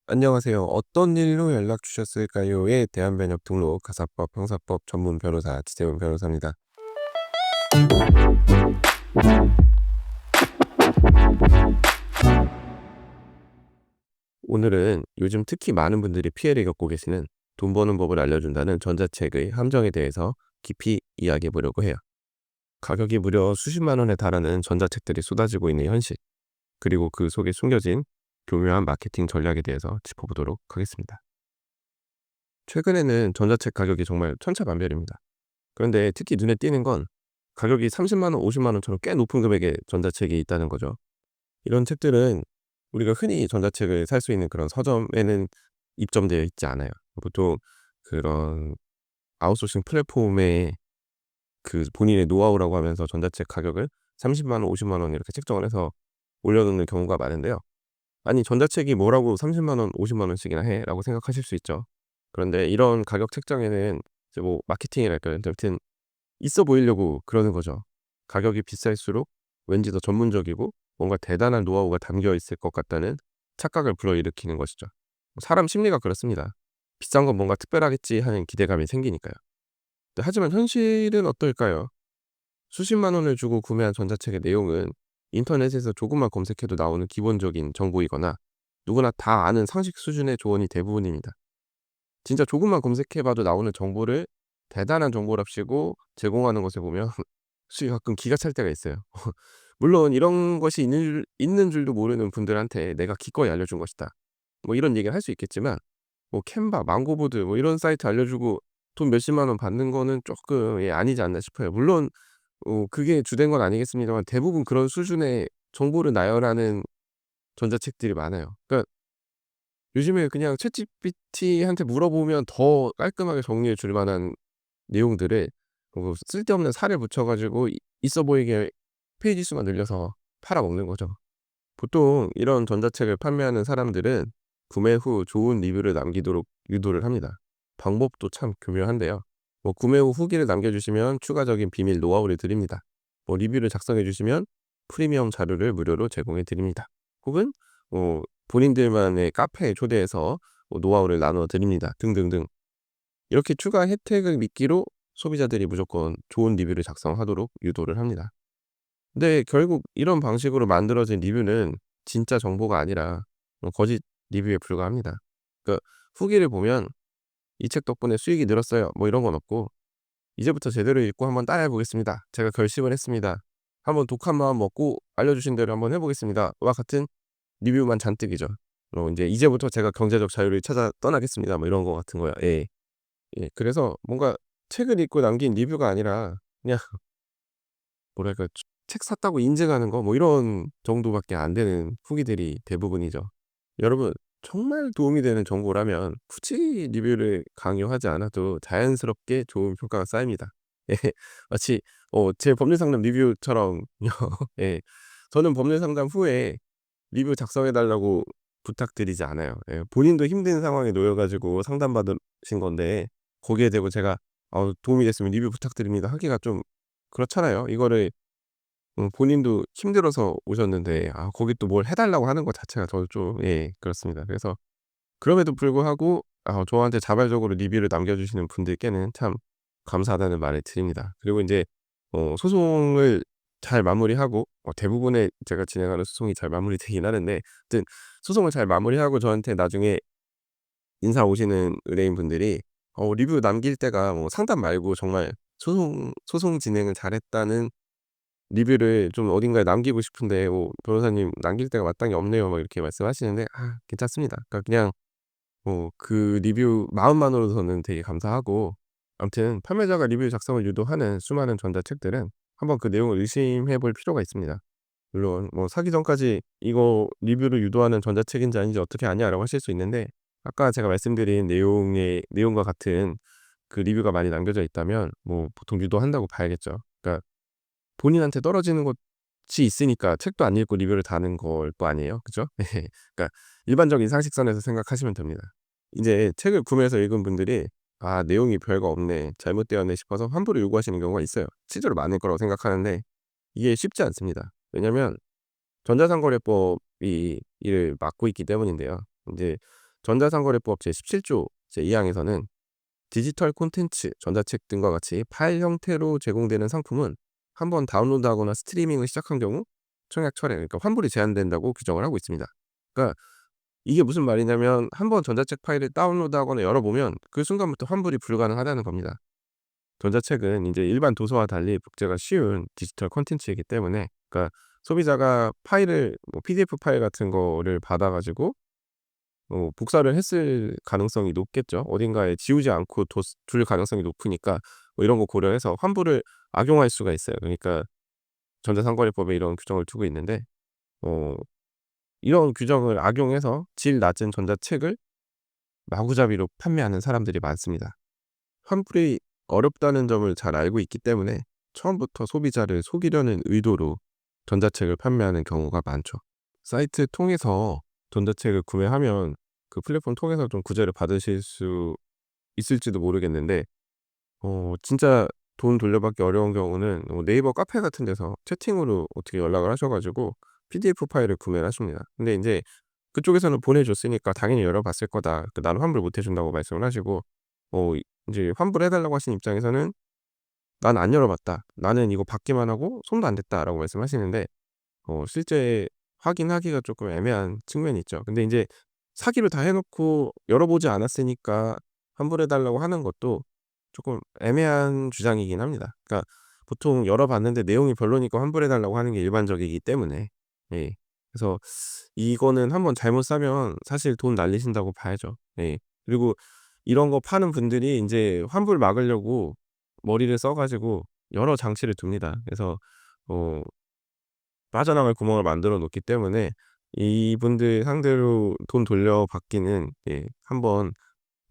안녕하세요. "어떤 일로 연락 주셨을까요?"에 대한 변협 등록 가사법 형사법 전문 변호사 지재훈 변호사입니다. 오늘은 요즘 특히 많은 분들이 피해를 겪고 계시는 돈 버는 법을 알려준다는 전자책의 함정에 대해서 깊이 이야기해 보려고 해요. 가격이 무려 수십만 원에 달하는 전자책들이 쏟아지고 있는 현실, 그리고 그 속에 숨겨진 교묘한 마케팅 전략에 대해서 짚어보도록 하겠습니다. 최근에는 전자책 가격이 정말 천차만별입니다. 그런데 특히 눈에 띄는 건 가격이 30만 원, 50만 원처럼 꽤 높은 금액의 전자책이 있다는 거죠. 이런 책들은 우리가 흔히 전자책을 살 수 있는 그런 서점에는 입점되어 있지 않아요. 보통 그런 아웃소싱 플랫폼에 그 본인의 노하우라고 하면서 전자책 가격을 30만 원, 50만 원 이렇게 책정을 해서 올려놓는 경우가 많은데요. 아니, 전자책이 뭐라고 30만 원, 50만 원씩이나 해?라고 생각하실 수 있죠. 그런데 이런 가격 책정에는 이제 뭐 마케팅이랄까요? 여튼 있어 보이려고 그러는 거죠. 가격이 비쌀수록 왠지 더 전문적이고 뭔가 대단한 노하우가 담겨 있을 것 같다는 착각을 불러일으키는 것이죠. 사람 심리가 그렇습니다. 비싼 건 뭔가 특별하겠지 하는 기대감이 생기니까요. 하지만 현실은 어떨까요? 수십만 원을 주고 구매한 전자책의 내용은 인터넷에서 조금만 검색해도 나오는 기본적인 정보이거나 누구나 다 아는 상식 수준의 조언이 대부분입니다. 진짜 조금만 검색해 봐도 나오는 정보를 대단한 정보랍시고 제공하는 것에 보면 솔직히 가끔 기가 찰 때가 있어요. 물론 이런 것이 있는 줄도 모르는 분들한테 "내가 기꺼이 알려준 것이다." 뭐 이런 얘기를 할 수 있겠지만, 뭐 캔바, 망고보드 뭐 이런 사이트 알려주고 돈 몇십만 원 받는 거는 쪼끔 아니지 않나 싶어요. 물론 그게 주된 건 아니겠습니다만 대부분 그런 수준의 정보를 나열하는 전자책들이 많아요. 그러니까 요즘에 그냥 챗GPT한테 물어보면 더 깔끔하게 정리해 줄 만한 내용들을 쓸데없는 살을 붙여 가지고 있어 보이게 페이지 수만 늘려서 팔아먹는 거죠. 보통 이런 전자책을 판매하는 사람들은 구매 후 좋은 리뷰를 남기도록 유도를 합니다. 방법도 참 교묘한데요. 뭐 구매 후 후기를 남겨주시면 추가적인 비밀 노하우를 드립니다. 뭐 리뷰를 작성해 주시면 프리미엄 자료를 무료로 제공해 드립니다. 혹은 본인들만의 카페에 초대해서 노하우를 나눠 드립니다. 등등등. 이렇게 추가 혜택을 미끼로 소비자들이 무조건 좋은 리뷰를 작성하도록 유도를 합니다. 근데 결국 이런 방식으로 만들어진 리뷰는 진짜 정보가 아니라 거짓 리뷰에 불과합니다. 그러니까 후기를 보면 "이 책 덕분에 수익이 늘었어요." 뭐 이런 건 없고 "이제부터 제대로 읽고 한번 따라해 보겠습니다. 제가 결심을 했습니다. 한번 독한 마음 먹고 알려주신 대로 한번 해 보겠습니다." 와 같은 리뷰만 잔뜩이죠. 인제 "이제부터 제가 경제적 자유를 찾아 떠나겠습니다." 뭐 이런 거 같은 거요. 예. 예. 그래서 뭔가 책을 읽고 남긴 리뷰가 아니라 그냥 뭐랄까 책 샀다고 인증하는 거 뭐 이런 정도밖에 안 되는 후기들이 대부분이죠. 여러분, 정말 도움이 되는 정보라면 굳이 리뷰를 강요하지 않아도 자연스럽게 좋은 평가가 쌓입니다. 예. 마치 제 법률 상담 리뷰처럼요. 예. 저는 법률 상담 후에 리뷰 작성해 달라고 부탁드리지 않아요. 예. 본인도 힘든 상황에 놓여 가지고 상담받으신 건데 거기에 대고 제가 "도움이 됐으면 리뷰 부탁드립니다." 하기가 좀 그렇잖아요. 이거를 본인도 힘들어서 오셨는데 거기 또 뭘 해 달라고 하는 것 자체가 저도 좀 그렇습니다. 그래서 그럼에도 불구하고 저한테 자발적으로 리뷰를 남겨 주시는 분들께는 참 감사하다는 말을 드립니다. 그리고 인제 소송을 잘 마무리하고 대부분의 제가 진행하는 소송이 잘 마무리되긴 하는데, 하여튼 소송을 잘 마무리하고 저한테 나중에 인사 오시는 의뢰인분들이 리뷰 남길 때가 뭐 상담 말고 정말 소송 진행을 잘했다는 리뷰를 좀 어딘가에 남기고 싶은데 "변호사님 남길 데가 마땅히 없네요." 막 이렇게 말씀하시는데 괜찮습니다. 그러니까 그냥 그 리뷰 마음만으로서는 되게 감사하고, 아무튼 판매자가 리뷰 작성을 유도하는 수많은 전자책들은 한번 그 내용을 의심해 볼 필요가 있습니다. 물론 뭐 사기 전까지 "이거 리뷰를 유도하는 전자책인지 아닌지 어떻게 아냐?"라고 하실 수 있는데, 아까 제가 말씀드린 내용과 같은 그 리뷰가 많이 남겨져 있다면 뭐 보통 유도한다고 봐야겠죠. 그러니까 본인한테 떨어지는 것이 있으니까 책도 안 읽고 리뷰를 다는 걸 거 아니에요. 그죠? 예. 그러니까 일반적인 상식선에서 생각하시면 됩니다. 이제 책을 구매해서 읽은 분들이 '아 내용이 별거 없네. 잘못되었네.' 싶어서 환불을 요구하시는 경우가 있어요. 실제로 많을 거라고 생각하는데 이게 쉽지 않습니다. 왜냐면 전자상거래법이 이를 막고 있기 때문인데요. 인제 전자상거래법 제17조 제2항에서는 디지털 콘텐츠, 전자책 등과 같이 파일 형태로 제공되는 상품은 한번 다운로드하거나 스트리밍을 시작한 경우 청약 철회, 그러니까 환불이 제한된다고 규정을 하고 있습니다. 그러니까 이게 무슨 말이냐면 한번 전자책 파일을 다운로드하거나 열어보면 그 순간부터 환불이 불가능하다는 겁니다. 전자책은 인제 일반 도서와 달리 복제가 쉬운 디지털 콘텐츠이기 때문에, 그러니까 소비자가 파일을 뭐 PDF 파일 같은 거를 받아 가지고 복사를 했을 가능성이 높겠죠. 어딘가에 지우지 않고 둘 가능성이 높으니까 뭐 이런 거 고려해서 환불을 악용할 수가 있어요. 그러니까 전자상거래법에 이런 규정을 두고 있는데, 어 이런 규정을 악용해서 질 낮은 전자책을 마구잡이로 판매하는 사람들이 많습니다. 환불이 어렵다는 점을 잘 알고 있기 때문에 처음부터 소비자를 속이려는 의도로 전자책을 판매하는 경우가 많죠. 사이트 통해서 전자책을 구매하면 그 플랫폼 통해서 좀 구제를 받으실 수 있을지도 모르겠는데, 진짜 돈 돌려받기 어려운 경우는 네이버 카페 같은 데서 채팅으로 어떻게 연락을 하셔 가지고 PDF 파일을 구매를 하십니다. 근데 인제 그쪽에서는 보내줬으니까 당연히 열어봤을 거다. 나는 환불 못 해준다고 말씀을 하시고, 인제 환불해 달라고 하신 입장에서는 "난 안 열어봤다. 나는 이거 받기만 하고 손도 안 댔다."라고 말씀하시는데, 실제 확인하기가 쪼끔 애매한 측면이 있죠. 근데 인제 사기를 다 해 놓고 열어보지 않았으니까 환불해 달라고 하는 것도 쪼끔 애매한 주장이긴 합니다. 그러니까 보통 열어봤는데 내용이 별로니까 환불해 달라고 하는 게 일반적이기 때문에, 예. 그래서 이거는 한번 잘못 사면 사실 돈 날리신다고 봐야죠. 예. 그리고 이런 거 파는 분들이 인제 환불 막으려고 머리를 써 가지고 여러 장치를 둡니다. 그래서 어 빠져나갈 구멍을 만들어 놓기 때문에 이분들 상대로 돈 돌려받기는, 예, 한번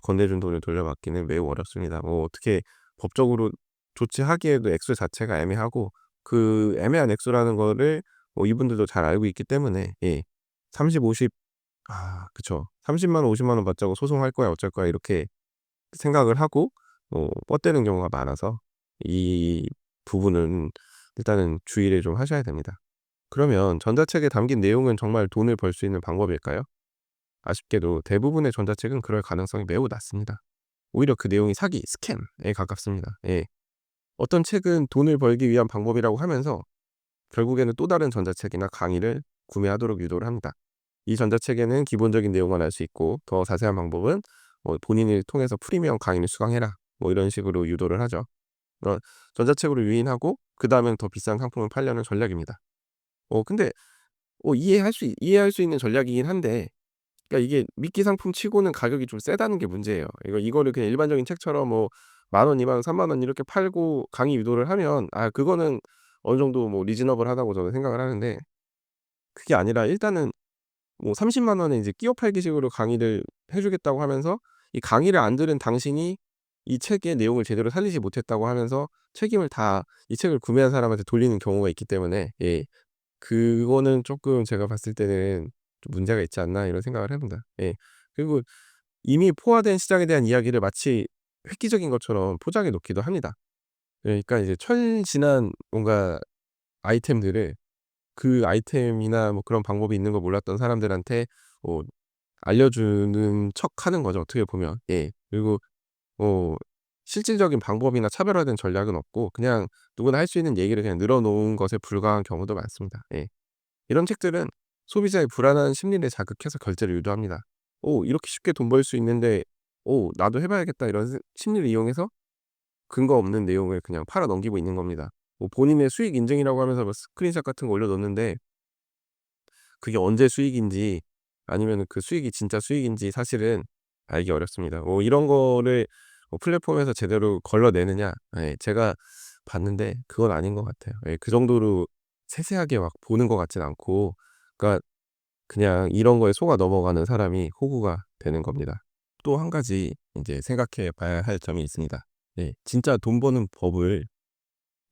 건네준 돈을 돌려받기는 매우 어렵습니다. 뭐 어떻게 법적으로 조치하기에도 액수 자체가 애매하고, 그 애매한 액수라는 거를 이분들도 잘 알고 있기 때문에, 예, 30, 50, 그쵸. 30만 원, 50만 원 받자고 소송할 거야 어쩔 거야 이렇게 생각을 하고 뻗대는 경우가 많아서 이 부분은 일단은 주의를 좀 하셔야 됩니다. 그러면 전자책에 담긴 내용은 정말 돈을 벌 수 있는 방법일까요? 아쉽게도 대부분의 전자책은 그럴 가능성이 매우 낮습니다. 오히려 그 내용이 사기, 스캠에 가깝습니다. 예. 어떤 책은 돈을 벌기 위한 방법이라고 하면서 결국에는 또 다른 전자책이나 강의를 구매하도록 유도를 합니다. 이 전자책에는 기본적인 내용만 알 수 있고 더 자세한 방법은 본인을 통해서 프리미엄 강의를 수강해라, 뭐 이런 식으로 유도를 하죠. 전자책으로 유인하고 그다음엔 더 비싼 상품을 팔려는 전략입니다. 근데 이해할 수 있는 전략이긴 한데, 그러니까 이게 미끼 상품 치고는 가격이 좀 세다는 게 문제예요. 이거를 그냥 일반적인 책처럼 뭐 만 원, 2만 원, 3만 원 이렇게 팔고 강의 유도를 하면 그거는 어느 정도 뭐 리즈너블하다고 저는 생각을 하는데, 그게 아니라 일단은 뭐 30만 원에 이제 끼어 팔기식으로 강의를 해 주겠다고 하면서 이 강의를 안 들은 당신이 이 책의 내용을 제대로 살리지 못했다고 하면서 책임을 다 이 책을 구매한 사람한테 돌리는 경우가 있기 때문에, 예, 그거는 쪼끔 제가 봤을 때는 좀 문제가 있지 않나 이런 생각을 합니다. 예. 그리고 이미 포화된 시장에 대한 이야기를 마치 획기적인 것처럼 포장해 놓기도 합니다. 그러니까 이제 철지난 뭔가 아이템들을, 그 아이템이나 뭐 그런 방법이 있는 걸 몰랐던 사람들한테 뭐 알려주는 척하는 거죠, 어떻게 보면. 예. 그리고 뭐 실질적인 방법이나 차별화된 전략은 없고 그냥 누구나 할 수 있는 얘기를 그냥 늘어 놓은 것에 불과한 경우도 많습니다. 예. 이런 책들은 소비자의 불안한 심리를 자극해서 결제를 유도합니다. '오, 이렇게 쉽게 돈 벌 수 있는데 나도 해 봐야겠다.' 이런 심리를 이용해서 근거 없는 내용을 그냥 팔아 넘기고 있는 겁니다. 뭐 본인의 수익 인증이라고 하면서 뭐 스크린샷 같은 거 올려 놓는데 그게 언제 수익인지, 아니면은 그 수익이 진짜 수익인지 사실은 알기 어렵습니다. 이런 거를 플랫폼에서 제대로 걸러내느냐? 예, 제가 봤는데 그건 아닌 것 같아요. 예, 그 정도로 세세하게 막 보는 것 같진 않고, 그러니까 그냥 이런 거에 속아 넘어가는 사람이 호구가 되는 겁니다. 또 한 가지 인제 생각해 봐야 할 점이 있습니다. 예. 진짜 돈 버는 법을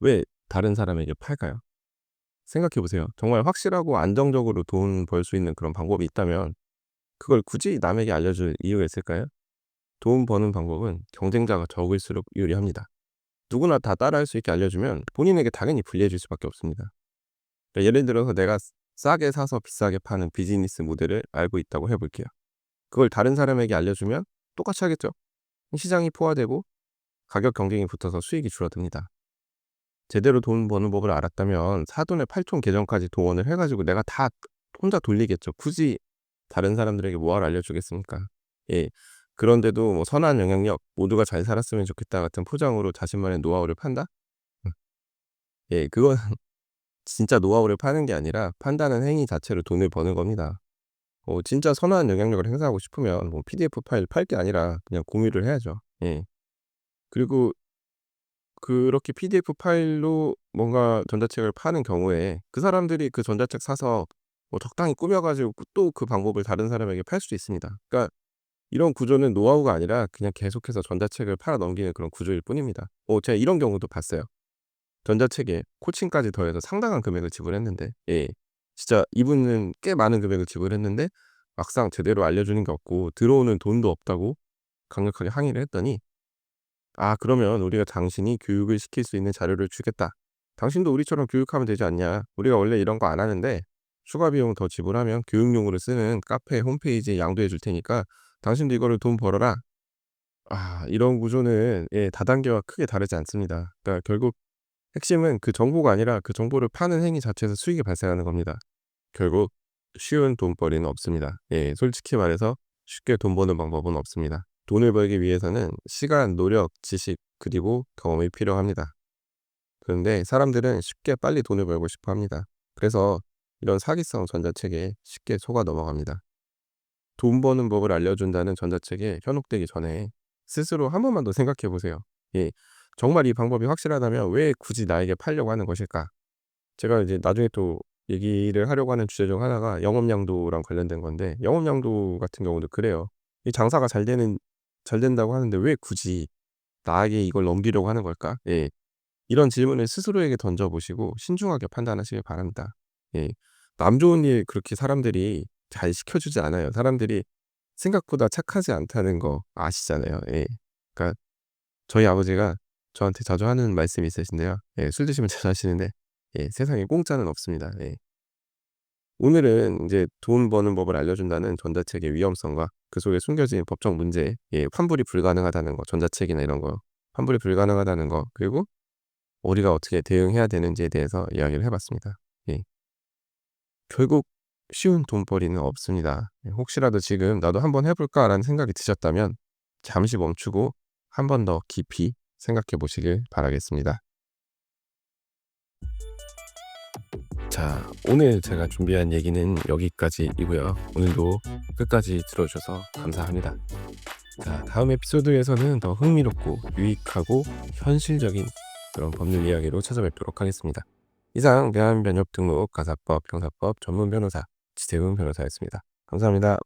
왜 다른 사람에게 팔까요? 생각해 보세요. 정말 확실하고 안정적으로 돈 벌 수 있는 그런 방법이 있다면 그걸 굳이 남에게 알려줄 이유가 있을까요? 돈 버는 방법은 경쟁자가 적을수록 유리합니다. 누구나 다 따라할 수 있게 알려주면 본인에게 당연히 불리해질 수밖에 없습니다. 그러니까 예를 들어서 내가 싸게 사서 비싸게 파는 비즈니스 모델을 알고 있다고 해 볼게요. 그걸 다른 사람에게 알려주면 똑같이 하겠죠. 시장이 포화되고 가격 경쟁이 붙어서 수익이 줄어듭니다. 제대로 돈 버는 법을 알았다면 사돈의 팔촌 계정까지 동원을 해 가지고 내가 다 혼자 돌리겠죠. 굳이 다른 사람들에게 뭐하러 알려주겠습니까? 예. 그런데도 뭐 선한 영향력, 모두가 잘 살았으면 좋겠다 같은 포장으로 자신만의 노하우를 판다? 음. 예. 그건 진짜 노하우를 파는 게 아니라 판다는 행위 자체로 돈을 버는 겁니다. 진짜 선한 영향력을 행사하고 싶으면 뭐 PDF 파일 팔 게 아니라 그냥 공유를 해야죠. 예. 그리고 그렇게 PDF 파일로 뭔가 전자책을 파는 경우에 그 사람들이 그 전자책 사서 뭐 적당히 꾸며 가지고 또 그 방법을 다른 사람에게 팔 수도 있습니다. 그러니까 이런 구조는 노하우가 아니라 그냥 계속해서 전자책을 팔아 넘기는 그런 구조일 뿐입니다. 제가 이런 경우도 봤어요. 전자책에 코칭까지 더해서 상당한 금액을 지불했는데, 예, 진짜 이분은 꽤 많은 금액을 지불했는데 막상 제대로 알려주는 게 없고 들어오는 돈도 없다고 강력하게 항의를 했더니 "아 그러면 우리가 당신이 교육을 시킬 수 있는 자료를 주겠다. 당신도 우리처럼 교육하면 되지 않냐. 우리가 원래 이런 거 안 하는데 추가 비용 더 지불하면 교육용으로 쓰는 카페 홈페이지에 양도해 줄 테니까 당신도 이거를 돈 벌어라." 이런 구조는, 예, 다단계와 크게 다르지 않습니다. 그러니까 결국 핵심은 그 정보가 아니라 그 정보를 파는 행위 자체에서 수익이 발생하는 겁니다. 결국 쉬운 돈벌이는 없습니다. 예, 솔직히 말해서 쉽게 돈 버는 방법은 없습니다. 돈을 벌기 위해서는 시간, 노력, 지식, 그리고 경험이 필요합니다. 그런데 사람들은 쉽게 빨리 돈을 벌고 싶어 합니다. 그래서 이런 사기성 전자책에 쉽게 속아 넘어갑니다. 돈 버는 법을 알려준다는 전자책에 현혹되기 전에 스스로 한 번만 더 생각해 보세요. 예, 정말 이 방법이 확실하다면 왜 굳이 나에게 팔려고 하는 것일까? 제가 이제 나중에 또 얘기를 하려고 하는 주제 중 하나가 영업양도랑 관련된 건데, 영업양도 같은 경우도 그래요. 이 장사가 잘 된다고 하는데 왜 굳이 나에게 이걸 넘기려고 하는 걸까? 예. 이런 질문을 스스로에게 던져 보시고 신중하게 판단하시길 바랍니다. 예. 남 좋은 일 그렇게 사람들이 잘 시켜 주지 않아요. 사람들이 생각보다 착하지 않다는 거 아시잖아요. 예. 그러니까 저희 아버지가 저한테 자주 하는 말씀이 있으신데요. 예, 술 드시면 자주 하시는데, 예, 세상에 공짜는 없습니다. 예. 오늘은 이제 돈 버는 법을 알려준다는 전자책의 위험성과 그 속에 숨겨진 법적 문제, 예, 환불이 불가능하다는 거, 전자책이나 이런 거 환불이 불가능하다는 거, 그리고 우리가 어떻게 대응해야 되는지에 대해서 이야기를 해 봤습니다. 예. 결국 쉬운 돈벌이는 없습니다. 예, 혹시라도 지금 '나도 한번 해 볼까.'라는 생각이 드셨다면 잠시 멈추고 한 번 더 깊이 생각해 보시길 바라겠습니다. 자, 오늘 제가 준비한 얘기는 여기까지이고요. 오늘도 끝까지 들어 주셔서 감사합니다. 자, 다음 에피소드에서는 더 흥미롭고 유익하고 현실적인 그런 법률 이야기로 찾아뵙도록 하겠습니다. 이상 대한변협 등록 가사법 형사법 전문 변호사 지세훈 변호사였습니다. 감사합니다.